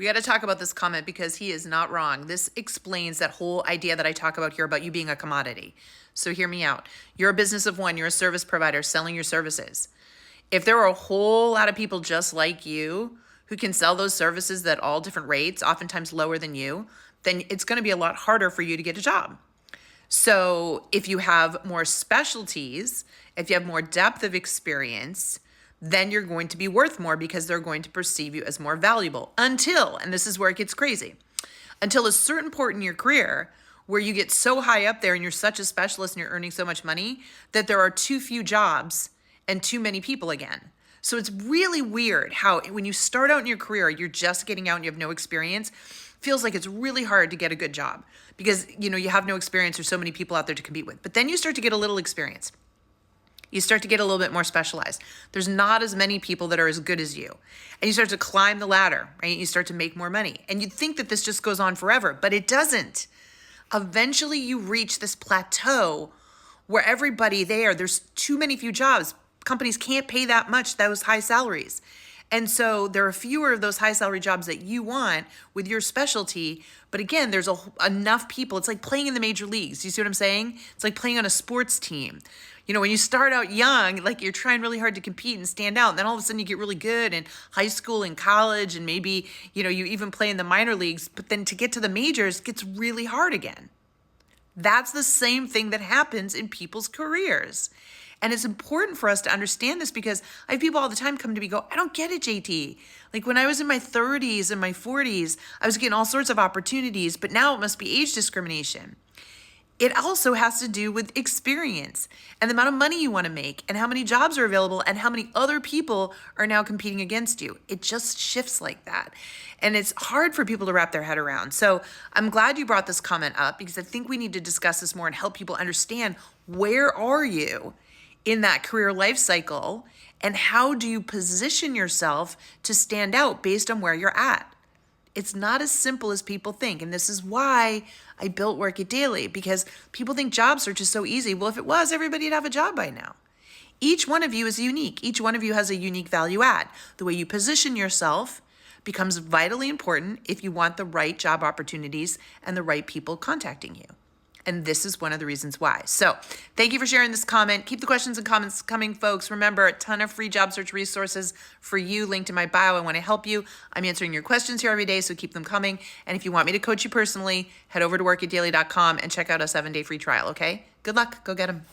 We got to talk about this comment because he is not wrong. This explains that whole idea that I talk about here about you being a commodity. So hear me out. You're a business of one, you're a service provider selling your services. If there are a whole lot of people just like you who can sell those services at all different rates, oftentimes lower than you, then it's going to be a lot harder for you to get a job. So if you have more specialties, if you have more depth of experience, then you're going to be worth more because they're going to perceive you as more valuable until, and this is where it gets crazy, until a certain point in your career where you get so high up there and you're such a specialist and you're earning so much money that there are too few jobs and too many people again. So it's really weird how when you start out in your career, you're just getting out and you have no experience, feels like it's really hard to get a good job because you have no experience. There's so many people out there to compete with. But then you start to get a little experience. You start to get a little bit more specialized. There's not as many people that are as good as you. And you start to climb the ladder, right? You start to make more money. And you'd think that this just goes on forever, but it doesn't. Eventually you reach this plateau where everybody there's too many few jobs. Companies can't pay that much, those high salaries. And so there are fewer of those high salary jobs that you want with your specialty. But again, there's enough people. It's like playing in the major leagues. You see what I'm saying? It's like playing on a sports team. When you start out young, like you're trying really hard to compete and stand out. And then all of a sudden you get really good in high school and college. And maybe, you even play in the minor leagues. But then to get to the majors gets really hard again. That's the same thing that happens in people's careers. And it's important for us to understand this because I have people all the time come to me go, I don't get it, JT. Like when I was in my 30s and my 40s, I was getting all sorts of opportunities, but now it must be age discrimination. It also has to do with experience and the amount of money you want to make and how many jobs are available and how many other people are now competing against you. It just shifts like that. And it's hard for people to wrap their head around. So I'm glad you brought this comment up because I think we need to discuss this more and help people understand where are you in that career life cycle and how do you position yourself to stand out based on where you're at. It's not as simple as people think. And this is why I built Work It Daily, because people think job search is so easy. Well, if it was, everybody'd have a job by now. Each one of you is unique. Each one of you has a unique value add. The way you position yourself becomes vitally important if you want the right job opportunities and the right people contacting you. And this is one of the reasons why. So thank you for sharing this comment. Keep the questions and comments coming, folks. Remember, a ton of free job search resources for you linked in my bio. I want to help you. I'm answering your questions here every day, so keep them coming. And if you want me to coach you personally, head over to workitdaily.com and check out a 7-day free trial, okay? Good luck. Go get them.